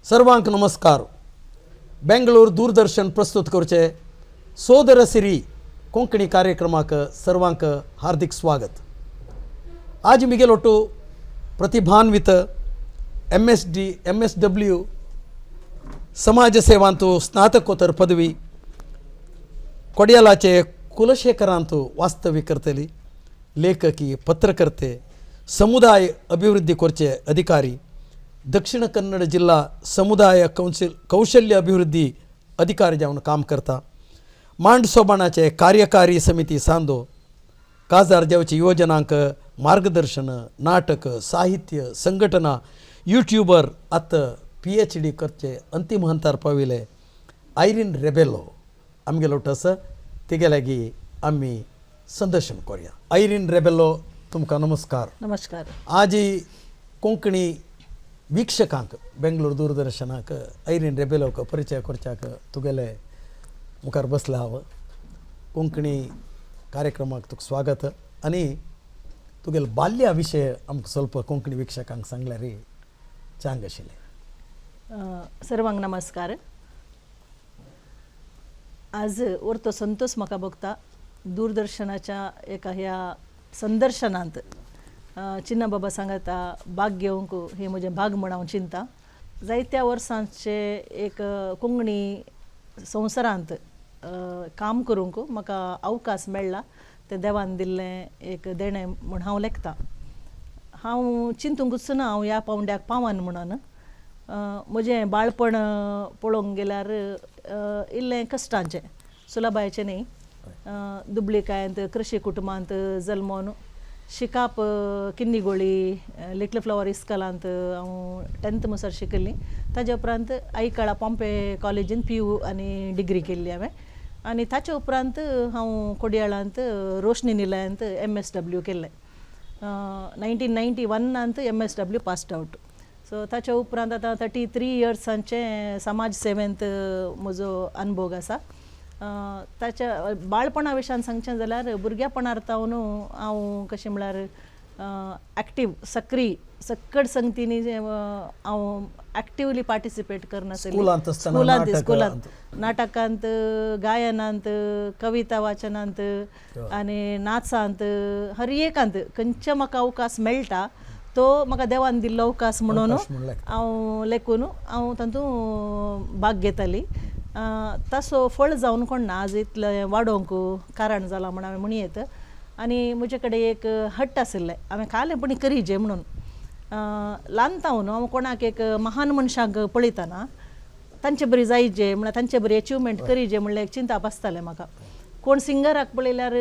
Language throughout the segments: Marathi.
सर्वांक नमस्कार. बेंगळूर दूरदर्शन प्रस्तुत करचे सोदर सिरी कोंकणी कार्यक्रमाक सर्वांक हार्दिक स्वागत. आज मिगेलोटू प्रतिभान्वित MSW समाज सेवांतू स्नातकोत्तर पदवी कोडियालाचे कुलशेखरांतू वास्तविक करतली लेखकी पत्रकर्ते समुदाय अभिवृद्धी कोरचे अधिकारी दक्षिण कन्नड जिल्हा समुदाय कौशल्य अभिवृद्धी अधिकारी जावन काम करता. मांड सोबाणाचे कार्यकारी समिती सांदो काजार जेवची योजनांक मार्गदर्शन नाटक साहित्य संघटना यूट्यूबर आत PhD करचे अंतिम हंतार पाविले आयरीन रेबेलो आमगेलो टस तिगे लागी आम्ही संदर्शन करूया. आयरीन रेबेलो तुमका नमस्कार. नमस्कार. आज कोंकणी वीक्षकांक बेंगळूर दूरदर्शनाक आयरीन रेबेलोक परिचय करच्याक तुगेले मुखार बसला हांव. कोंकणी कार्यक्रमाक तुका स्वागत आनी तुगेले बाल्या विशय आमकां ಸ್ವಲ್ಪ कोंकणी वीक्षकांक सांगल्यार चांग आशिल्लें. सर्वांक नमस्कार. आज वरतो संतोष म्हाका बघता दूरदर्शनाच्या एका ह्या संदर्शनांत चिन्ना बाबा सांगता भाग घेवंक हे म्हजे भाग म्हण हांव चिंता. जायत्या वर्सांचे एक कोंकणी संवसारांत काम करूंक म्हाका अवकाश मेळ्ळा. ते देवान दिल्लें एक देणें म्हूण हांव लेखतां. हांव चिंतूंकूच ना हांव ह्या पावंड्याक पावन म्हणून. म्हजें बाळपण पळोवंक गेल्यार इल्लें कश्टांचें सुलाबायचें न्ही. दुबळीकायंत कृशी कुटुंबांत जल्मोन शिकाप किन्निगोळी लिटल फ्लावर इस्कॉलांत हांव 10th मुसार शिकल्ली. ताज्या उपरांत आईकाळा पॉम्पे कॉलेजीन PU आनी डिग्री केल्ली हांवें. आनी ताच्या उपरांत हांव कोडयाळांत रोशनी निलयांत MSW केल्लें. 1991 MSW पास्ड आवट. सो ताच्या उपरांत आतां 33 इयर्सांचे समाज सेवेंत म्हजो अनुभव आसा. ताच्या बाळपणा विशयान सांगचें जाल्यार भुरग्यापणारतावन हांव कशें म्हळ्यार एक्टीव सक्रीय सक्कड संगतींनी हांव एक्टिवली पार्टिसिपेट करनासली. स्कुलांत नाटकांत गायनांत कविता वाचनांत आनी नाचांत हर एकांत खंयचे म्हाका अवकाश मेळटा तो म्हाका देवान दिल्लो अवकाश म्हणून हांव लेखून हांव तातूंत भाग घेताली. तासो फळ जावन कोण ना आज इतलें वाडोवंक कारण जालां म्हण हांवें म्हणूं येता. आनी म्हजे कडेन एक हट्ट आशिल्लें हांवें खालेपणी करीजे म्हणून. ल्हानतावन हांव कोणाक एक महान मनशाक पळयतना तांचे बरी जायचे म्हळ्यार तांचे बरी अचिवमेंट करीजे म्हणल्यार एक चिंता आसतालें म्हाका. कोण सिंगराक पळयल्यार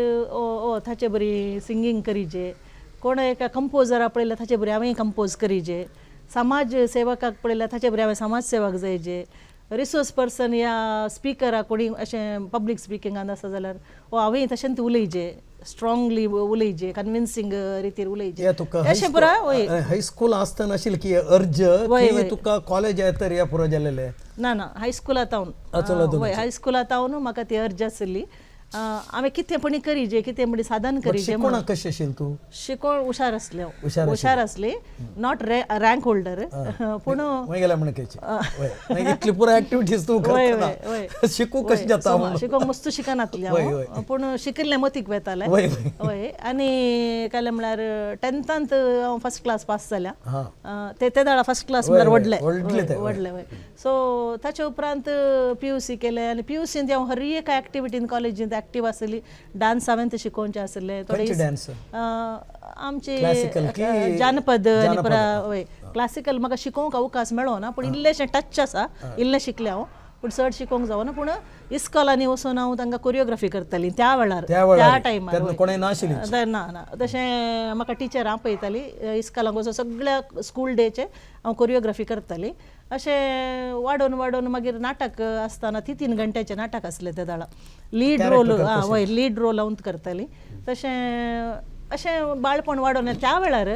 ताचे बरी सिंगींग करीजे. कोण एका कंपोजराक पळयल्यार ताचे बरी हांवें कंपोज करीजे. समाज सेवकाक पळयल्यार ताचे बरी हांवें समाज सेवक जायचे. रिसोर्स पर्सन या स्पिकराक कोणी अशें पब्लीक स्पिकिंगांत आसा जाल्यार हांवें तशेंच उलयचे स्ट्रॉंगली उलयचे कन्विन्सिंग रितीर उलयचे अशें पुरो. हायस्कूल आसतना आशिल्लें की अर्ज की तुका कॉलेज येतर या पुरो जालेलें? ना हायस्कुलांत हायस्कुलांत हांव म्हाका ती अर्ज आसली. हांवें कितेंपणी करीजे कितेंपणी साधन करीजे. शिकोवणाक कशें आशिल्लें तूं? शिकोवण हुशार आसलें हुशार आसली. नॉट रँक होल्डर पूण इतली पुरो एक्टिविटीज तूं करता. शिकूंक कशें जाता? शिकोवंक मस्त शिकनातलें हांव पूण शिकिल्लें मतीक वेतालें. हय. आनी काय म्हळ्यार 10th हांव फर्स्ट क्लास पास जाल्या. ते दाडा फर्स्ट क्लास म्हळ्यार व्हडलें. सो ताचे उपरांत PUC केलें आनी PUCंत हांव हर एका एक्टिविटीन कॉलेजींत एक्टीव आसली. डान्स हांवें ते शिकोवचें आसलें. थोडे आमचे जानपद आनी वय क्लासिकल म्हाका शिकोवंक अवकाश मेळो ना पूण इल्लेशें टच आसा. इल्लें शिकलें हांव पूण चड शिकोवंक जावना. पूण इस्कॉलांनी वचून हांव तांकां कोरियोग्राफी करताली त्या वेळार त्या टायमार. ना तशें म्हाका टिचरां पळयताली इस्कॉलांक वचून सगळ्या स्कूल डेचे हांव कोरियोग्राफी करताली. अशें वाडोवन मागीर नाटक आसतना 3 घंट्याचें नाटक आसलें त्या दाडा. लीड रोल हांव करताली. तशें अशें बाळपण वाडोवन त्या वेळार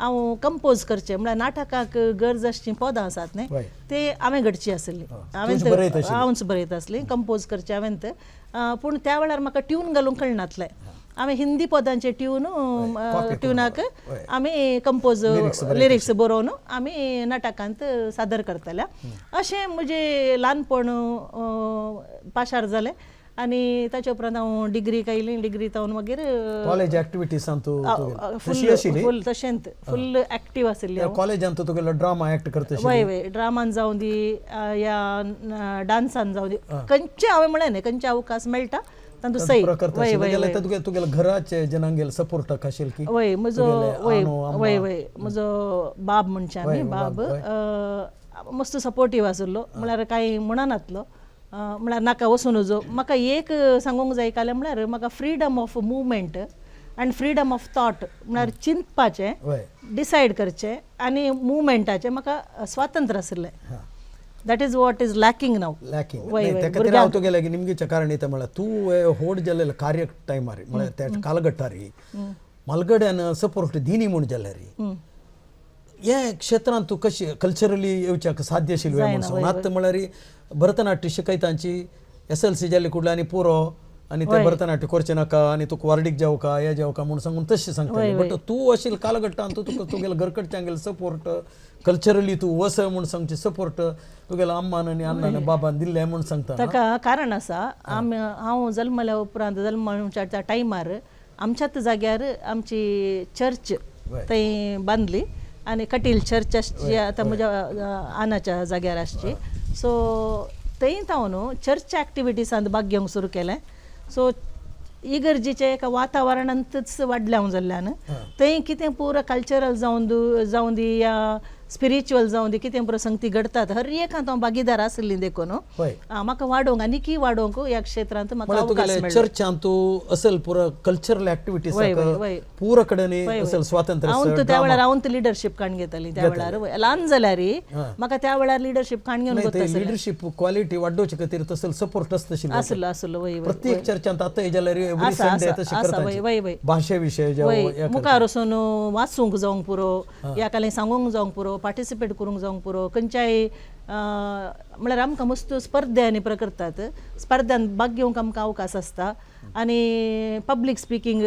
हांव कंपोज करचें म्हळ्यार नाटकाक गरज आसची पदां आसात न्ही ते हांवें घडची आसली. हांवच बरयत आसली कंपोज करचें हांवें. पूण त्या वेळार म्हाका ट्यून घालूंक कळनातलें. आमी हिंदी पदांचे ट्युनाक हय. आमी कंपोज Lyrics बरयता लिरिक्स बरोवन आमी नाटकांत सादर करतल्या अशें म्हजें ल्हानपण पाशार जालें आनी ताचे उपरांत हांव डिग्री केली डिग्री तावन मागीर कॉलेज एक्टिविटीजांत तूं तशी आशिल्ली फुल तशेंच फुल एक्टीव आशिल्ली हांव. कॉलेजांत तुगेलो ड्रामा एक्ट करता वय वय ड्रामान जावं दी या डान्सान जावं दी खंयचे हांवें म्हळें न्ही खंयचे अवकाश मेळटा तातूंत सही वय वय वय तुगेल्या घराचे जनांगेल सपोर्टक आशिल्ली की वय म्हजो वय आणो, अम्मा. वय वय म्हजो बाब म्हणचे आमी बाब मस्त सपोर्टीव आशिल्लो म्हळ्यार कांय म्हणनातलो म्हळ्यार नाका वचून नजो म्हाका एक सांगूंक जाय जाल्यार म्हळ्यार म्हाका फ्रीडम ऑफ मुवमेंट आनी फ्रीडम ऑफ थॉट म्हळ्यार चिंतपाचें वय डिसायड करचें आनी मुवमेंटाचें म्हाका स्वातंत्र्य आशिल्लें that is what is lacking now lacking वय वय त्या खातीर हांव तुगेलें की निमगेचें कारण इथं म्हळ्यार तूं होड जाल्लेले कार्य टायमार म्हळ्यार त्या कालगट्टारी मलगड्यान सपोर्ट दिनी म्हूण जाल्यार हे क्षेत्रांत तूं कशी कल्चरली येवच्याक साध्य आशिल्लें म्हणून सांगून आतां म्हळ्यार भरतनाट्य शिकयतांची SLC जाल्ली कुडले आनी पुरो आनी ते भरतनाट्य करचें नाका आनी तुका वार्डीक जावका हे जावका म्हूण सांगून तशें सांगताले बट तूं आशिल्ले कालगट्टांत तुका तुगेल्या घरकडच्यांगेलो सपोर्ट कल्चरली तूं वस म्हूण सांगचे सपोर्ट तुगेल्या अम्मान आनी अण्णान बाबान दिल्लें म्हूण सांगता ताका कारण आसा हांव जल्मल्या उपरांत जल्माच्या त्या टायमार आमच्याच जाग्यार आमची चर्च थंय बांदली आनी कटील चर्च आसची आतां म्हज्या आनाच्या जाग्यार आसची सो थंय हांव चर्च एक्टिविटीजांत भाग घेवंक सुरू केलें सो इगर्जीचे एका वातावरणांतच वाडलें हांव जाल्ल्यान थंय कितें पुरो कल्चरल जावं दी या स्पिरिच्युअल जावं दी कितें पुरो संगती घडटात हर एकांत हांव भागीदार आसली देखून म्हाका वाडोवंक आनीक वाडोवंक ह्या क्षेत्रांत म्हाका अवकाश मेळ्ळो चर्चांत तूं असल पुरो कल्चरल एक्टिविटीज पुरो कडेन असल स्वातंत्र्य हांव त्या वेळार हांव लिडरशीप काण घेताली त्या वेळार ल्हान जाल्यार म्हाका त्या वेळार लिडरशीप काण घेवन लिडरशीप क्वालिटी वाडोवचे खातीर तसल सपोर्ट आसता आसलो आसलो वय वय प्रत्येक चर्चांत आतां जाल्यार वय वय वय भाशे विशय वय मुखार वचून वाचूंक जावंक पुरो ह्या कालें सांगूंक जावंक पुरो पार्टिसिपेट करूंक जावंक पुरो खंयच्याय म्हळ्यार आमकां मस्त स्पर्धांनी करतात स्पर्धांत भाग घेवंक आमकां अवकाश आसता आनी पब्लीक स्पिकींग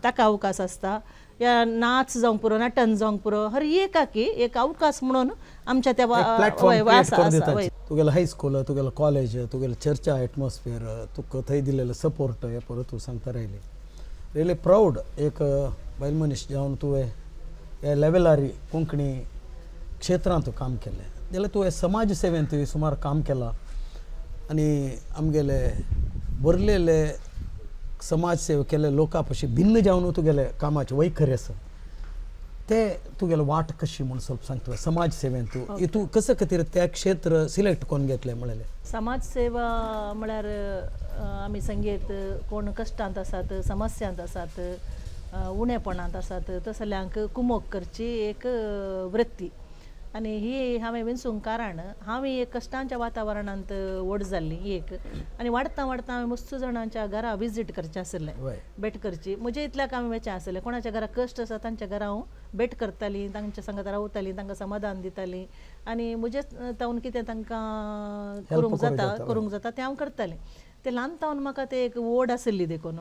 ताका अवकाश आसता या नाच जावंक पुरो नटन जावंक पुरो हर एकाकी एक अवकाश म्हणून आमच्या त्या तुगेलो हायस्कूल तुगेलो कॉलेज तुगेलो चर्चा एटमॉस्फियर तुका थंय दिलेलो सपोर्ट हे परत तूं सांगता रायली रियली प्राऊड एक बायल मनीस जावन तुवें ह्या लेवलार कोंकणी क्षेत्रांत काम केलें जाल्यार तुवें समाज सेवेंत सुमार काम केलां आनी आमगेले बरलेले समाज सेवा केले लोकां पशी भिन्न जावन तुगेले कामाचे वैखरी आसा ते तुगेले वाट कशी म्हूण ಸ್ವಲ್ಪ सांगता समाज सेवेंत तूं कसं खातीर त्या क्षेत्र सिलेक्ट करून घेतलें म्हळें समाज सेवा म्हळ्यार आमी संगीत कोण कश्टांत आसात समस्यांत आसात उणेपणांत आसात तसल्यांक कुमोग करची एक वृत्ती आनी ही हांवें विंसूंक कारण हांव एक कश्टांच्या वातावरणांत व्हड जाल्ली एक आनी वाडटा वाडटा हांवें मस्त जाणांच्या घरा विजीट करचें आसलें भेट करची म्हजे इतल्याक हांवें वचचें आसलें कोणाच्या घरा कश्ट आसा तांच्या घरा हांव भेट करतालीं तांच्या सांगात रावतालीं तांकां समाधान दितालीं आनी म्हजें तावन कितें तांकां करूंक जाता तें हांव करतालें तें ल्हान तावन म्हाका तें एक ओड आशिल्ली देखून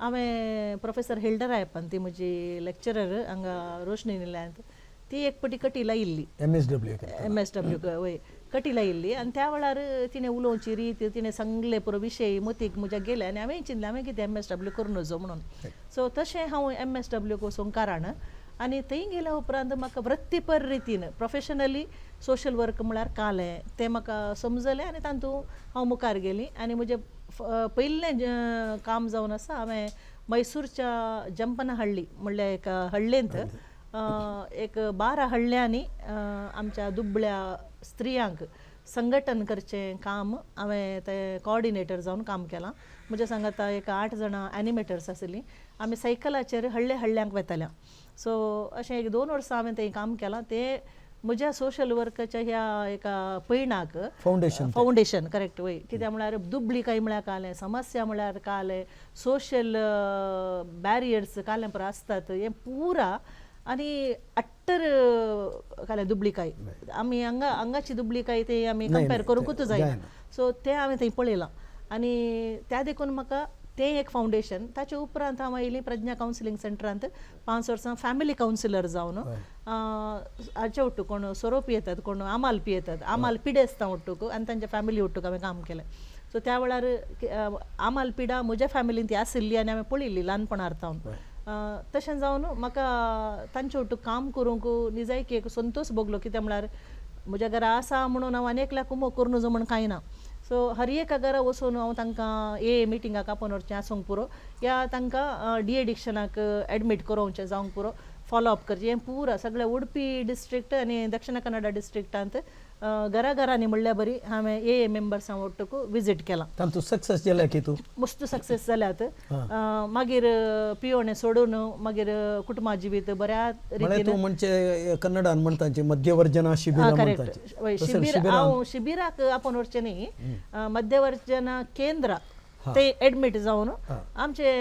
हांवें प्रोफेसर हिल्डर आयपान ती म्हजी लेक्चरर हांगा रोशनी निलयांत ती एक पटी कटीला इल्ली MSW वय कटीला इल्ली आनी त्या वेळार तिणें उलोवची रीत तिणें सांगले पुरो विशय मतीक म्हज्या गेले आनी हांवें चिंतलें हांवें कितें MSW करून नजो म्हणून सो तशें हांव MSW वचूंक कारण आनी थंय गेल्या उपरांत म्हाका वृत्तीपर रितीन प्रोफेशनली सोशल वर्क म्हळ्यार कालें तें म्हाका समजलें आनी तातूंत हांव मुखार गेली आनी म्हजें पयलें काम जावन आसा हांवें मैसूरच्या जंपनहळ्ळी म्हणल्यार एक हळ्ळेंत एक 12 हळ्ळ्यांनी आमच्या दुबळ्या स्त्रियांक संघटन करचें काम हांवें ते कोऑर्डिनेटर जावन काम केलां म्हज्या सांगाता एक 8 जाणां एनिमेटर्स आशिल्लीं आमी सायकलाचेर हळ्ळ्यांक वेताल्या सो अशें एक 2 वर्सां हांवें थंय काम केलां तें म्हज्या सोशल वर्काच्या ह्या एका पैणाक फावंडेशन करेक्ट वय कित्याक म्हळ्यार दुबळी काय म्हळ्यार कालें समस्या म्हळ्यार कालें सोशल बॅरियर्स कालें पळय आसतात हें पुरा आनी अट्टर कालें दुबळीकाय आमी हांगाची दुबळीकाय ते आमी कंपेर करूंकूच जायना सो तें हांवें थंय पळयलां आनी त्या देखून म्हाका ते एक फाउंडेशन ताचे उपरांत हांव येयली प्रज्ञा कावन्सिलींग सेंटरांत 5 वर्सां फॅमिली कावन्सिलर जावन हाचे उट्टूक कोण सोरोप येतात कोण आमाल पियेतात आमाल पिडेस्तां उट्टूक आनी तांच्या फॅमिली उट्टूक हांवें काम केलें सो त्या वेळार आमाल पिडा म्हज्या फॅमिलीन ती आशिल्ली आनी हांवें पळयल्ली ल्हानपणां थावन तशें जावन म्हाका तांचे उट्टूक काम करूंक निजायकी एक संतोश भोगलो कित्याक म्हळ्यार म्हज्या घरा आसा म्हणून हांव आनी एकल्याक कुमो करूं नजो म्हण कांय ना सो हर एका घरा वचून हांव तांकां मिटिंगाक आपोवन व्हरचें आसूंक पुरो या तांकां डी एडिक्शनाक एडमीट करोवचें जावंक पुरो फॉलोअप करचें हें पुरा सगळ्या उडपी डिस्ट्रिक्ट आनी दक्षिण कन्नडा डिस्ट्रिक्टांत घरा घरांनी म्हणल्या बरी हांवें मेंबर्सां वट्टूक विजीट केलां तातूंत सक्सेस जाल्या की तूं मस्त सक्सेस जाल्यात मागीर पियोणें सोडून मागीर कुटुंबा जिवीत बऱ्या म्हळ्यार तूं म्हणचे कन्नडान म्हणटाची मध्यवर्जना शिबिरां म्हणटाची करेक्ट शिबीर हांव शिबिराक आपोवन व्हरचें न्ही मध्यवर्जना केंद्र ते एडमीट जावन आमचे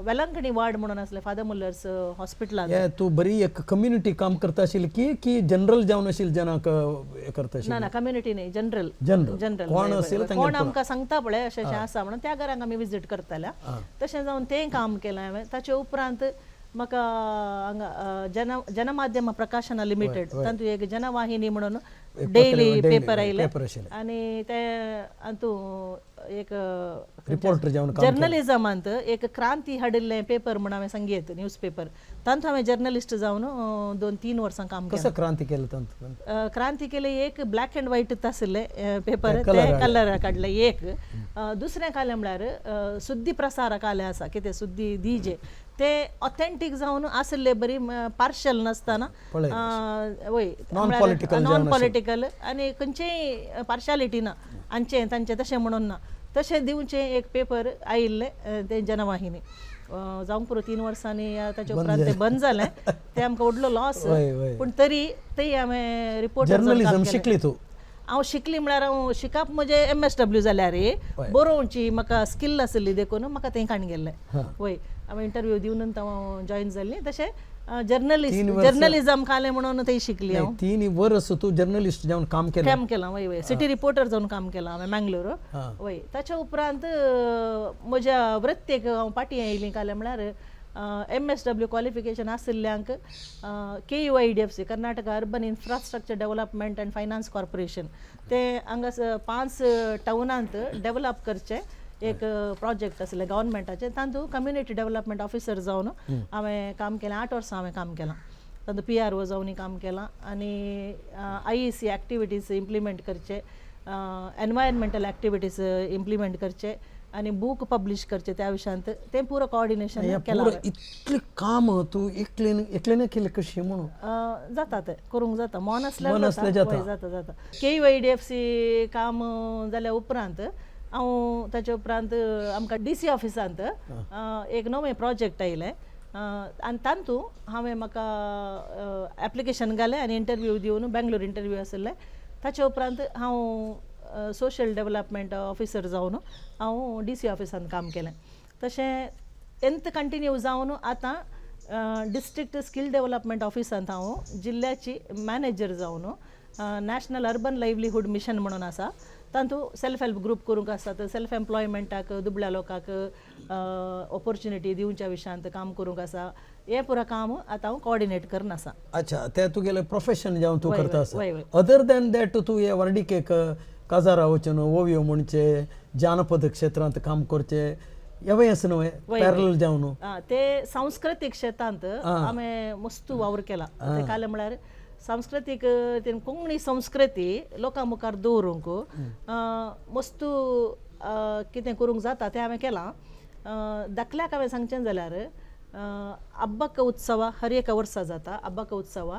वेलंकणी वार्ड म्हणून आसले फादर मुल्लर्स हॉस्पिटलांत तूं बरी एक कम्युनिटी काम करता आशिल्ली की जनरल जावन आशिल्ली जनाक करता आशिल्ली ना कम्युनिटी न्ही जनरल कोण आशिल्लो कोण आमकां सांगता पळय अशें अशें आसा म्हणून त्या घरांक आमी विजीट करताल्या तशें जावन तें काम केलें हांवें ताचे उपरांत म्हाका हांगा जनमाध्यम प्रकाशना लिमिटेड तातूंत एक जनवाहिनी म्हणून डेली पेपर आयले आनी ते हातूं एक रिपोर्टर जावन जर्नलिजमांत एक क्रांती हाडिल्लें पेपर म्हण हांवें सांगेत न्यूज पेपर तातूंत हांवें जर्नलिस्ट जावन 2-3 वर्सां काम केलें कसं क्रांती केलें तातूंत क्रांती केलें एक ब्लॅक एंड व्हायट आशिल्ले पेपर ते कलर काडले एक दुसरें कालें म्हळ्यार सुद्दी प्रसारक आले आसा कितें सुद्दी दिजे ते ऑथेंटीक जावन आसले बरी पार्शल नासतना वय नॉन पॉलिटिकल आनी खंयचेय पार्शालिटी ना हांचें तांचें तशें म्हणून ना तशें दिवचें एक पेपर आयिल्ले ते जनवाहिनी जावंक पुरो 3 वर्सांनी ताचे उपरांत ते बंद जालें ते आमकां व्हडलो लॉस पूण तरी तें हांवें रिपोर्टर शिकली तूं हांव शिकली म्हळ्यार हांव शिकप म्हणजे MSW जाल्यार बरोवची म्हाका स्किल आसली देखून म्हाका तें काण गेल्लें वय हांवें इंटरव्यू दिवन हांव जॉयन जाल्ली तशें जर्नलिझम कालें म्हणून थंय शिकली हांव 3 वर्स तूं जर्नलिस्ट जावन काम केलां वय सिटी रिपोर्टर जावन काम केलां हांवें मँगलोर वय ताच्या उपरांत म्हज्या वृत्तेक हांव फाटीं येयली कालें म्हळ्यार MSW क्वॉलिफिकेशन आशिल्ल्यांक KUIDFC Karnataka urban infrastructure development and finance corporation ते हांगा 5 टाउनांत डेव्हलप करचे एक प्रोजेक्ट आसले गव्हर्मेंटाचे तातूंत कम्युनिटी डेव्हलपमेंट ऑफिसर जावन हांवें काम केलें 8 वर्सां हांवें काम केलां तातूंत PRO जावनय काम केलां आनी IEC एक्टिविटीज इम्प्लिमेंट करचे एनवायरमेंटल एक्टिविटीज इम्प्लिमेंट करचे आनी बूक पब्लिश करचे त्या विशयांत तें पुरो कोऑर्डिनेशन केलां इतलें काम तूं एकल्यान केलें कशें म्हणून जाता तें करूंक जाता मन आसल्यार जाता KUIDFC काम जाल्या उपरांत हांव ताचे उपरांत आमकां DC ऑफिसांत एक नवें प्रोजेक्ट आयलें आनी तातूंत हांवें म्हाका एप्लिकेशन घालें आनी इंटरव्यू दिवन बेंगलोर इंटरव्यू आसले ताचे उपरांत हांव सोशल डेव्हलपमेंट ऑफिसर जावन हांव DC ऑफिसांत काम केलें तशें एंत कंटिन्यू जावन आतां डिस्ट्रिक्ट स्किल डेव्हलपमेंट ऑफिसांत हांव जिल्ल्याची मॅनेजर जावन नॅशनल अर्बन लायव्हलीहूड मिशन म्हणून आसा तातूंत सेल्फ हेल्प ग्रूप करूंक आसता सेल्फ एम्प्लॉयमेंटाक दुबळ्या लोकांक ऑपॉर्च्युनिटी दिवच्या विशयांत काम करूंक आसा हें पुरो काम आतां हांव कोऑर्डिनेट करन आसा अच्छा तें तुगेलें प्रोफेशन जावन तूं करता आसा अदर दॅन दॅट तूं हे वार्डिकेक काजारा वचून ओवियो म्हणचे जानपद क्षेत्रांत काम करचे हेवंय आसा न्हय पॅरल जावन ते सांस्कृतीक क्षेत्रांत हांवें मस्त वावर केला ते काले म्हळ्यार सांस्कृतीक कोंकणी संस्कृती लोकां मुखार दवरूंक मस्त कितें करूंक जाता तें हांवें केलां दाखल्याक हांवें सांगचें जाल्यार अब्बक उत्सव हर एका वर्सा जाता अब्बक उत्सव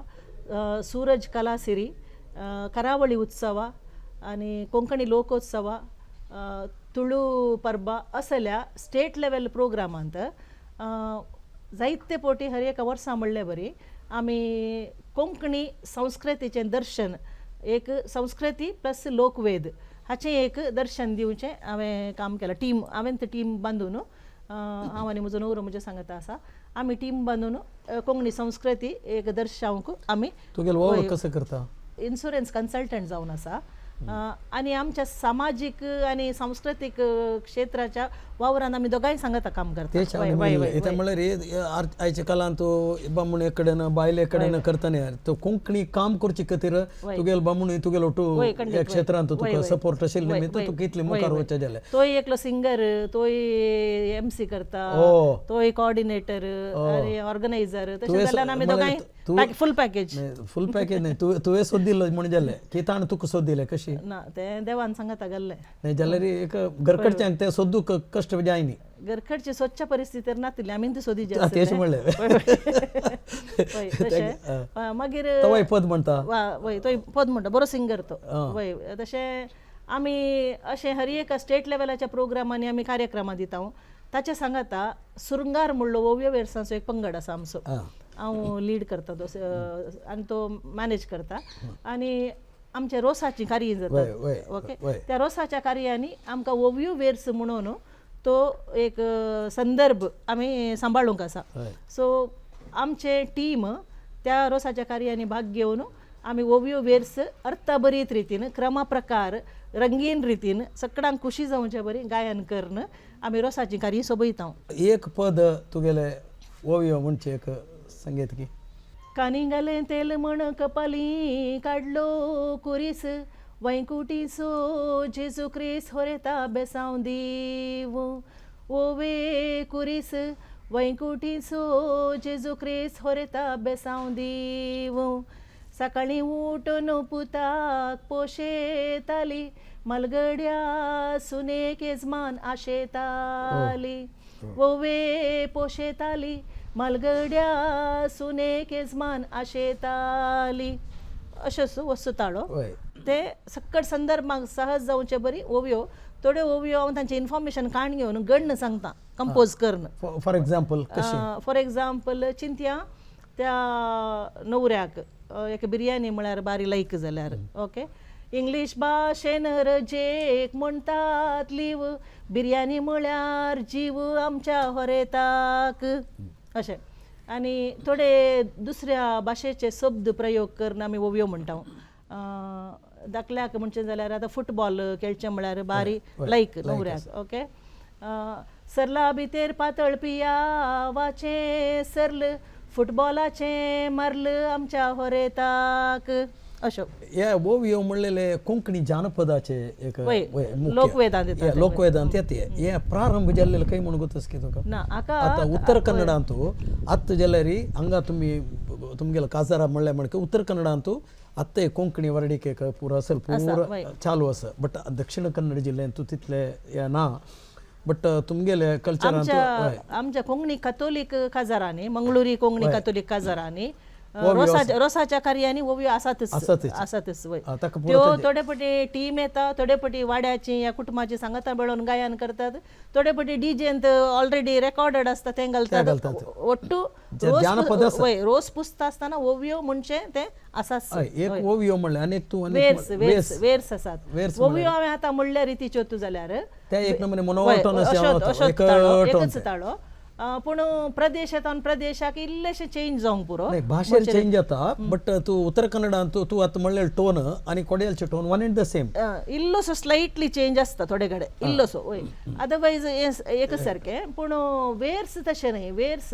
सूरज कला सिरी करावळी उत्सव आनी कोंकणी लोकोत्सव तुळू परबा असल्या स्टेट लेवल प्रोग्रामांत जायते पोटी हर एका वर्सा म्हणले बरी आमी कोंकणी संस्कृतीचें दर्शन एक संस्कृती प्लस लोकवेद हाचें एक दर्शन दिवचें हांवें काम केलां हांवें ती टीम बांदून हांव आनी म्हजो न्हवरो म्हजे सांगता आसा आमी टीम बांदून कोंकणी संस्कृती एक दर्शावंक आमी तुगेलो कसो करता इन्शुरन्स कन्सल्टंट जावन आसा आणि आमच्या सामाजिक आणि सांस्कृतिक क्षेत्राच्या वावरान आमी दोगांय सांगाता काम तेच करता त्यामुळे रे आयच्या कालान तो बामणे कडेन बायले कडेन करताना यार तो कोंकणी काम करचे खातीर तुगेल बामणी तुगेलो टू या क्षेत्रांत तुका सपोर्ट आशिल्ले निमित्त तू कितले मुखार वचचे जाले तोय एकलो सिंगर तोय MC करता तोय कोऑर्डिनेटर आणि ऑर्गनायझर तशें जाल्यार आमी दोगांय फुल पॅकेज न्ही तुवें सोद दिलो म्हण जालें की ताण तुका सोद दिले कशी ना ते देवान सांगता गेल्ले नाही जाल्यार एक घरकडच्यांक ते सोदूक कष्ट जायनी घरकडची स्वच्छ परिस्थितीर नातिल्ली आमी ती सोदी तेच म्हणलें मागीर तवय पद म्हणटा वय तो पद म्हणटा बरो सिंगर तो वय तशें आमी अशें हर एक स्टेट लेवलाच्या प्रोग्रामांनी आमी कार्यक्रमां दिता ताचे सांगाता सुरंगार म्हणलो ओव्यो वेर्सांचो एक पंगड आसा आमचो हांव लीड करता तो आनी तो मॅनेज करता आनी आमच्या रोसाची कार्य जाता ओके त्या रोसाच्या कार्यांनी आमकां ओव्यो वेर्स म्हणून तो एक संदर्भ आमी सांबाळूंक आसा सो आमचे टीम त्या रोसाच्या कार्यांनी भाग घेवन आमी ओव्यो वेर्स अर्थबरीत रितीन क्रमप्रकार रंगीन रितीन सगळ्यांक खुशी जावचे बरी गायन करून आमी रोसाची कार्य सोबयता एक पद तुगेले ओव्यो म्हणचे एक संगीत की कानिंगाले तेल म्हण कपाली काडलो कुरीस वैकुटीसो जेजू क्रिस होरेता बेसाव दीव ओवे कुरीस वैकुटीसो जेजू क्रिस होरेता बेसाव दीव सकाळी उठून पुताक पोशेताली मलगड्या सुनेक येजमान आशेताली ओवे पोशेताली मलगड्या सुनेक येजमान आशेताली अशें वस्तुताळो ते सक्कट संदर्भांक सहज जावचे बरी ओव्यो थोडे ओव्यो हांव तांचे इन्फॉर्मेशन काण घेवन गणन सांगता कंपोज करून फॉर एग्जाम्पल चिंतया त्या न्हवऱ्याक एक बिर्याणी म्हळ्यार बारी लायक जाल्यार ओके इंग्लीश भाशेन रजेक म्हणटात लीव बिर्याणी म्हळ्यार जीव आमच्या होरेताक अशें आनी थोडे दुसऱ्या भाशेचे शब्द प्रयोग करून आमी ओव्यो म्हणटा दाखल्याक म्हणचे जाल्यार आतां फुटबॉल खेळचें म्हळ्यार बारी लायक न्हवऱ्याक ओके सरला भितर पातळ पियावाचें सरल फुटबॉलाचें मारल आमच्या होरेताक अशो या ओव्यो म्हणलेले कोंकणी जानपदाचे एक लोकवेदांत येते हे प्रारंभ जाल्लेले काही म्हणून गोतस की तुका ना आता उत्तर कन्नडांतू आत्ता जाल्यार हांगा तुमगेलो काजारा म्हणलें म्हणके उत्तर कन्नडांतू आत्ता कोंकणी वर्डीक एक पुरो असेल पूर चालू आसा बट दक्षिण कन्नड जिल्ह्यांतू तितले ना बट तुमगेले कल्चरांत आमच्या कोंकणी कॅथोलिक काजारांनी मंगळुरी कोंकणी कॅथोलिक काजारांनी रोसाच्या कार्यांनी ओव्यो आसातच वय त्यो थोडे पटी टीम येता थोडे पटी वाड्याची या कुटुंबाची सांगता मेळोन गायन करतात थोडे पटी डीजेंत ऑलरेडी रेकॉर्डेड आसता ते घालतात ಒಟ್ಟು रोस पुसता आसतना ओव्यो म्हणचे ते आसाच एक ओव्यो म्हणले अनेक तू वेर्स आसात ओव्यो हांवें आतां म्हणल्या रितीच्यो तू जाल्यार ते एक नमुने मोनोटोन एकच ताळो पूण प्रदेशांत प्रदेशाक इल्लेशें चेंज जावंक पुरो भाशेर चेंज जाता बट तू उत्तर कन्नडांत तू आतां म्हणलें टोन आनी कोड्यालचे tone one and the same इल्लोसो स्लायटली चेंज आसता थोडे कडेन इल्लोसो वय अदरवायज एकच सारकें पूण वेर्स तशें न्हय वेर्स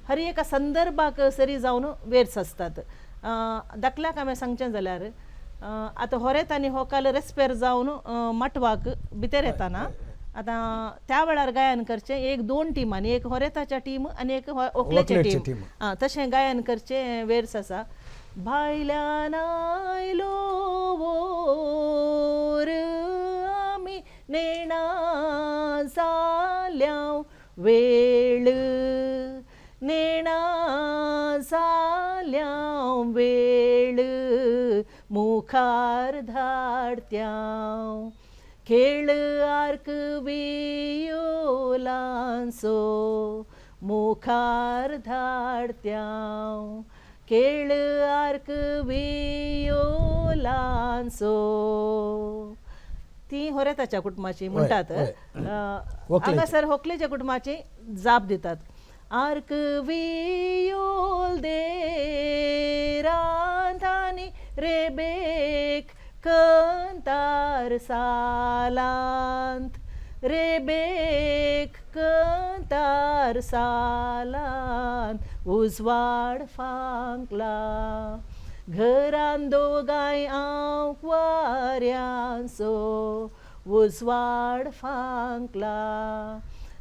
हर एका संदर्भाक सरी जावन वेर्स आसतात दाखल्याक हांवें सांगचें जाल्यार आतां होरेत आनी हो काल रेस्पेर जावन माटवाक भितर येताना आतां त्या वेळार गायन करचें एक दोन टिमांनी एक होरेताच्या टीम आनी एक ओकलेचे टीम तशें गायन करचें वेर्स आसा भायल्यान आयलो वोर आमी नेणा जाल्याव वेळ नेणा जाल्याव वेळ मुखार धाडत्याव खेळ आर्क वियोलांचो मुखार धाडत्याव खेळ आर्क वियोलांचो ती होरेताच्या कुटुंबाची म्हणटात हांगासर होकलेच्या कुटुंबाची जाप दितात आर्क वियोल दे रांधानी रेबेक कंतार सालांत रेबेक कंतार सालांत उजवाड फांकला घरान दोगाय हांव वाऱ्यांचो उजवाड फांकला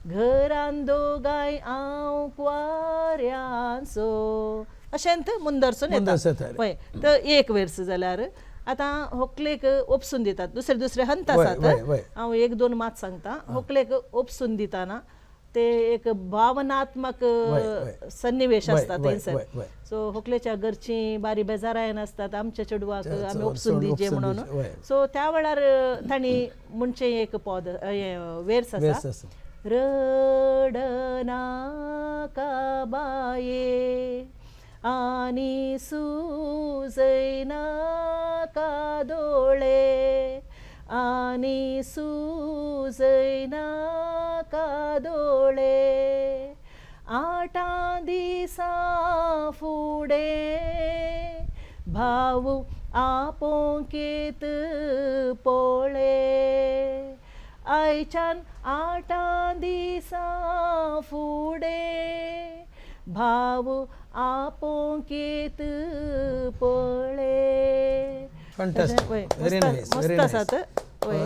घरान दोगाय हांव वाऱ्यांचो अशेंत मुंदरसून येता पळय तर एक वर्स जाल्यार आतां व्हंकलेक ओपसून दितात दुसरे हंत आसात हांव एक दोन मात सांगता व्हंकलेक ओपसून दितना ते एक भावनात्मक सन्निवेश आसता थंयसर सो व्हंकलेच्या घरचीं बारी बेजारायन आसतात आमच्या चेडवाक आमी ओपसून दिवचे म्हणून सो त्या वेळार तांणी म्हणचे एक पद वेर्स आसा रडनाका बाये आनी सुजैना का दोळे आनी सुजैना का दोळे 8 दिसा फुडें भाऊ आपोंकेत पोळे आयच्यान 8 दिसा फुडें भाऊ आपोंकेत पळे fantastic very nice very nice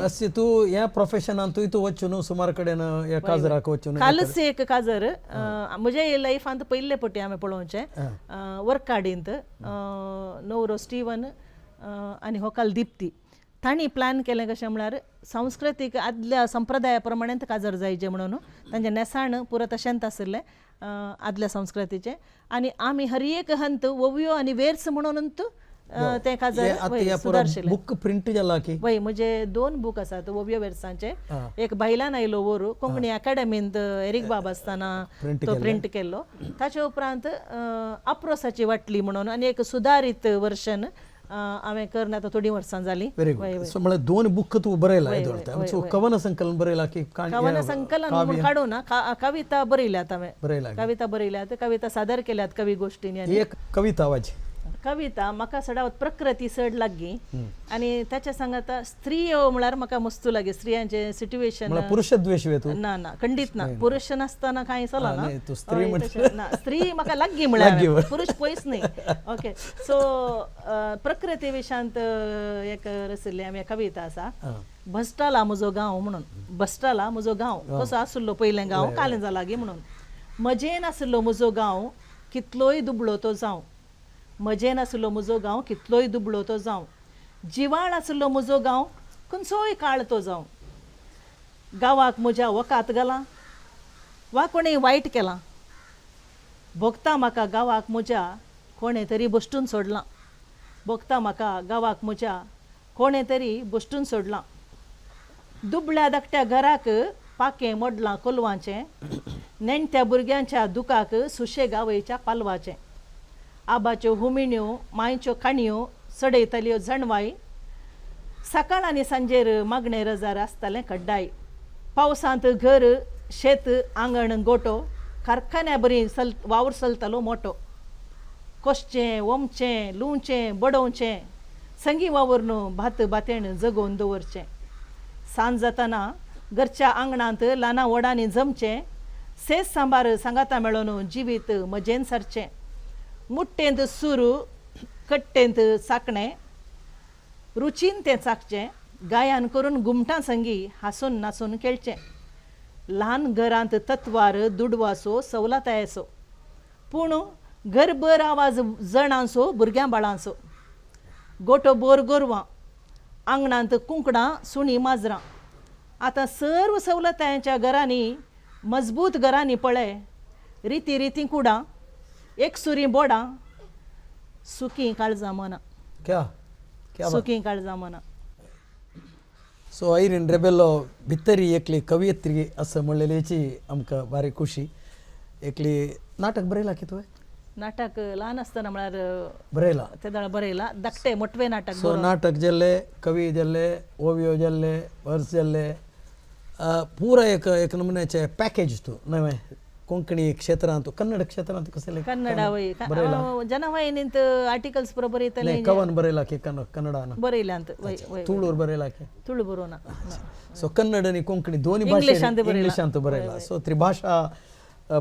अशी तू ह्या प्रोफेशनान तू वच्चू न्हू सुमार कडेन ह्या काजराक वच्चू कालच एक काजर म्हजे लायफांत पयले पटी हांवें पळोवचें वर्क कार्डींत नवरो स्टीवन आनी व्हंकल दिप्ती तांणी प्लॅन केलें कशें म्हळ्यार सांस्कृतीक आदल्या संप्रदाया प्रमाणे काजर जायचें म्हणून तांचें नेसाण पुरो तशेंच आसलें आदल्या संस्कृतीचें आनी आमी हर एक हंत वोवयो आनी वेर्स म्हणूनच ते काजर सुदारशिल्लें बुक प्रिंट जाला की वय म्हजे 2 बूक आसात वोवयो वेर्सांचे एक भायल्यान आयलो वोरू कोंकणी अकाडेमींत एरिक बाब आसतना तो प्रिंट केल्लो ताचे उपरांत अप्रोसाची वाटली म्हणून आनी एक सुदारीत वर्शन हांवें करून आतां थोडीं वर्सां जालीं व्हेरी गुड सो म्हळ्यार 2 बुक तूं बरयला कवन संकलन बरयला की कवन संकलन म्हूण काडूं ना कविता बरयल्यात हांवें कविता बरयल्यात कविता सादर केल्यात कवी गोष्टींनी एक कविता वाची कविता म्हाका सदांच प्रकृती चड लागली आनी त्याच्या सांगात स्त्री म्हळ्यार म्हाका मस्तू लागी स्त्रियांचे सिट्युएशन पुरुष द्वेष ना ना खंडीत ना पुरुष नासतना कांय चलना ना स्त्री म्हाका लागली म्हळ्यार पुरुष पयस न्ही ओके सो प्रकृती विशांत एक रसिल्ली आमी कविता आसा बस्टाला म्हजो गांव म्हणून बस्टाला म्हजो गांव कसो आसलो पयलें गांव कालिंजा लागीं म्हणून मजेन आसलो म्हजो गांव कितलोय दुबळो तो जावं मजेन आसलो म्हजो गांव कितलोय दुबळो तो जावं जिवाळ आसलो म्हजो गांव खंयचोय काळ तो जावं गांवाक म्हज्या वकात घाला वा कोणें वायट केलां भोगता म्हाका गांवाक म्हज्या कोणें तरी बश्टून सोडलां भोगता म्हाका गांवाक म्हज्या कोणें तरी बश्टून सोडलां दुबळ्या धाकट्या घराक पाकें मोडलां कोलवाचें नेणट्या भुरग्यांच्या दुखाक सुशेगावयच्या पालवाचें आबाच्यो हुमिण्यो मांयच्यो काणयो सडयतल्यो जणवाय सकाळ आनी सांजेर मागणे रजार आसतालें कड्डाय पावसांत घर शेत आंगण गोटो कारखान्या बरी वावर चलतालो मोटो कोसचें वमचें लुंवचें बडोवचें संगी वावर न्हू भात बातेण जगोवन दवरचें सांज जातना घरच्या आंगणांत ल्हाना व्हडांनी जमचें सेस सांबार सांगाता मेळोन जिवीत मजेन सरचें मुट्टेंत सुरू कट्टेंत चाकणें रुचीन तें चाकचें गायन करून घुमटां संगी हांसून नाचून खेळचें ल्हान घरांत तत्वार दुडवासो सवलतायेचो पूण घरभर आवाज जणांचो भुरग्यां बाळांचो गोटो बोर गोरवां आंगणांत कुंकडां सुणी माजरां आतां सर्व सवलतायांच्या घरांनी मजबूत घरांनी पळय रिती रिती कुडां एक सुरी बोडां सुखी काळजां मना सुखी काळजां मना सो आयरीन रेबेलो भितरी एकली कवयित्री असं म्हणलेलीची आमकां बारी खुशी एकली नाटक बरयला की तुवें नाटक ल्हान आसतना म्हळ्यार बरयला तेदळ बरयला धाकटे मोठवे नाटक सो नाटक जाल्ले कवी जाल्ले ओवियो जाल्ले वर्स जाल्ले पुरा एक नमुन्याचे पॅकेज तूं नवें ಕೊಂಕಣಿ ಕ್ಷೇತ್ರ ಅಂತ ಕನ್ನಡ ಕ್ಷೇತ್ರ ಅಂತ ಕಸಲೆ ಕನ್ನಡ ವೈ ಜನವಾಹಿನಿಂತ ಆರ್ಟಿಕಲ್ಸ್ ಪುರ ಬರೀತಲ್ಲ ಕವನ್ ಬರೆಯಲಾಕೆ ಕನ್ನಡನ ಬರೀಲ್ಲ ಅಂತ ವೈ ವೈ ತುಳುರ್ ಬರೆಯಲಾಕೆ ತುಳು ಬರೋಣ ಸೊ ಕನ್ನಡನಿ ಕೊಂಕಣಿ ದೋನಿ ಭಾಷೆ ಇಂಗ್ಲಿಷ್ ಅಂತ ಬರೆಯಲ್ಲ ಸೊ ತ್ರಿಭಾಷಾ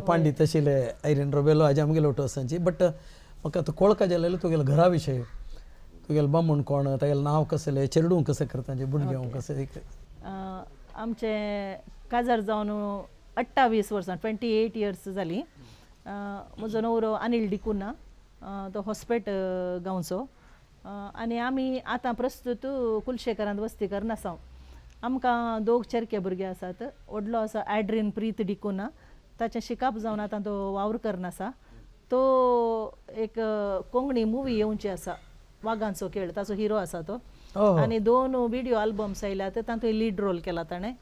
पांडित तशिले ऐरीन रोबेलो आज आमगे लोटो संची बट म्हाका तो कोळका जालेलो तुगेलो घरा विशय तुगेलो बामण कोण तागेलें नांव कसलें चेडूं कसं करता भुरग्यांक कसं आमचे काजार जावन 28 वर्सां 28 इयर्स जाली म्हजो नवरो अनिल डिकुना तो हॉस्पेट गांवचो आनी आमी आतां प्रस्तूत कुलशेखरांत वस्ती करना आसा आमकां दोग चेरके भुरगे आसात व्हडलो आसा एड्रीन प्रीत डिकुना ताचें शिकाप जावन आतां तो वावर करना आसा तो एक कोंकणी मुवी येवची आसा वागांचो खेळ ताचो हिरो आसा तो आनी 2 व्हिडिओ आल्बम्स आयल्यात तातूंत लीड रोल केला ताणें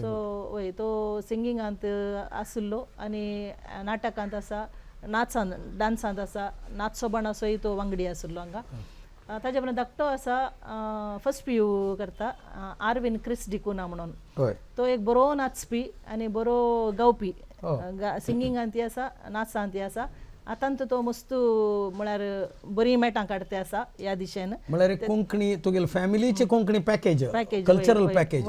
सो वय तो सिंगिंगांत आसलो आनी नाटकांत आसा नाचांत डान्सांत आसा नाच सोबणाचोय तो वांगडी आसलो हांगा ताजे उपरांत धाकटो आसा फर्स्ट PU करता आरविन क्रिस डिकुना म्हणून तो एक बरो नाचपी आनी बरो गावपी सिंगिंगांत आसा नाचांत आसा आतांत तो मस्तू म्हळ्यार बरी मेटां काडते आसा ह्या दिशेन म्हळ्यार कोंकणी तुगेले फॅमिलीचे कोंकणी पॅकेज कल्चरल पॅकेज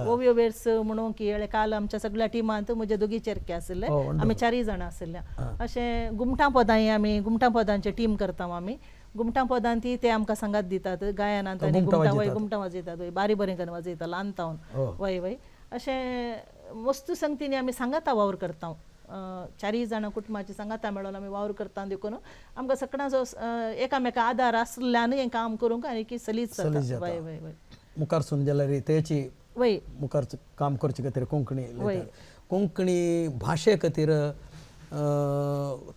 ओवियो वेर्स म्हणून की काल आमच्या सगळ्या टिमांत म्हजे दोगी चेरके आसले आमी 4 जाणां आसल्या अशें घुमटां पदांय आमी घुमटां पदांचे टीम करता आमी घुमटां पदांत ते आमकां सांगात दितात गायनांत आनी घुमटां वाजयतात बारी बरें करून वाजयता ल्हान तावन वय वय अशें वस्तू संगतींनी आमी सांगाता वावर करता 4 जाणां कुटुंबाची सांगाता मेळोन आमी वावर करता देखून आमकां सगळ्यांचो एकामेका आदार आसल्यान हें काम करूंक आनी की सलीच जाता वय वय वय मुखार सून जाल्यार तेची वय मुखार काम करचे खातीर कोंकणी भाशे खातीर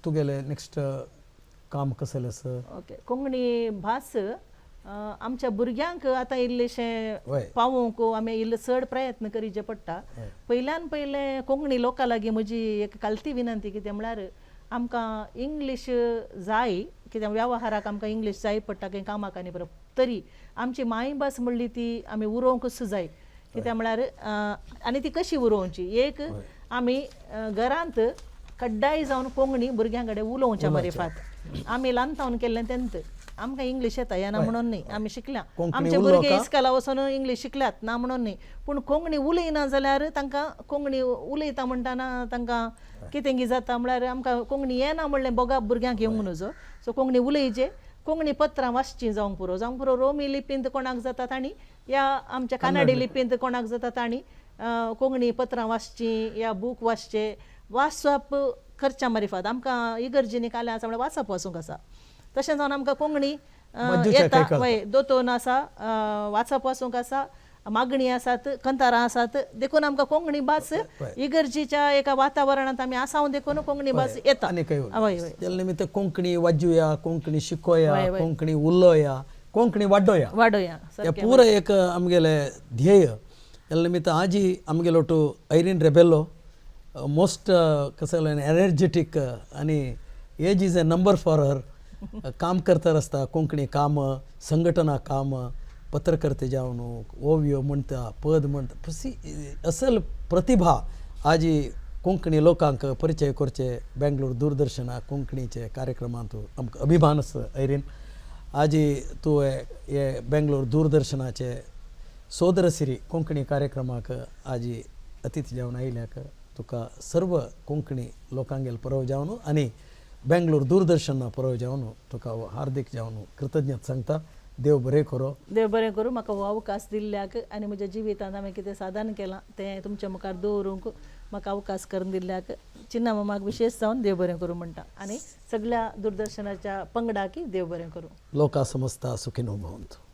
तुगेले नेक्स्ट काम कसलें आसा ओके कोंकणी भास आमच्या भुरग्यांक आतां इल्लेशें पावोवंक आमी इल्लो चड प्रयत्न करीचे पडटा पयल्यान पयलें कोंकणी लोकां लागीं म्हजी एक कालती विनंती कितें म्हळ्यार आमकां इंग्लीश जाय कित्याक वेवहाराक आमकां इंग्लीश जाय पडटा खंय कामाक आनी बरो तरी आमची मायभास म्हणली ती आमी उरोवंकच जाय कित्याक म्हळ्यार आनी ती कशी उरोवची एक आमी घरांत कड्डाय जावन कोंकणी भुरग्यां कडेन उलोवच्या मारिफात आमी ल्हान तावन केल्लें तेंत आमकां इंग्लीश येता येना म्हणून न्ही आमी शिकल्या आमचे भुरगे इस्कॉला वचून इंग्लीश शिकल्यात ना म्हणून न्ही पूण कोंकणी उलयना जाल्यार तांकां कोंकणी उलयता म्हणटाना तांकां कितें जाता म्हळ्यार आमकां कोंकणी येना म्हणलें बोगा भुरग्यांक येवंक नजो सो कोंकणी उलयचे कोंकणी पत्रां वाचचीं जावंक पुरो रोमी लिपींत कोणाक जातात आनी या आमच्या कानाडी लिपींत कोणाक जातात आनी कोंकणी पत्रां वाचचीं या बूक वाचचे वाचप करच्या मारिफात आमकां इगर्जेनी काल्यां आसा म्हळ्यार वाचप वाचूंक आसा तशें जावन आमकां कोंकणी येता वय दोतोन आसा वाचप वाचूंक आसा मागणी आसात कंतारां आसात देखून आमकां कोंकणी भास इगर्जेच्या एका वातावरणांत आमी आसावन देखून कोंकणी भास येता त्या निमित्त कोंकणी वाजूया कोंकणी शिकोया कोंकणी उलोया कोंकणी वाडोया पुरो एक आमगेले ध्येय त्या निमित्त आजी आमगेलो टू ऐरीन रेबेलो मोस्ट कसं एनर्जेटिक आणि age is a number for her काम करता आसता कोंकणी काम संघटना काम पत्रकर्ते जावन ओवियो म्हणटा पद म्हणटा असल प्रतिभा आजी कोंकणी लोकांक परिचय करचे बेंगलोर दूरदर्शना कोंकणीचे कार्यक्रमांत आमकां अभिमान आसा ऐरीन आजी तूं हे बेंगलोर दूरदर्शनाचे सोदरसिरी कोंकणी कार्यक्रमाक आजी अतिथी जावन आयल्याक तुका सर्व कोंकणी लोकांगेल परव जावन आनी बेंगलोर दूरदर्शन परव जावन तुका हार्दिक जावन कृतज्ञता सांगता देव बरें करूं म्हाका हो अवकाश दिल्ल्याक आनी म्हज्या जिवितांत हांवें कितें साधन केलां तें तुमच्या मुखार दवरूंक म्हाका अवकाश करून दिल्ल्याक चिन्ना मामाक विशेश जावन देव बरें करूं म्हणटा आनी सगळ्या दूरदर्शनाच्या पंगडाकी देव बरें करूं लोका समजता सुखिनो भवन्तु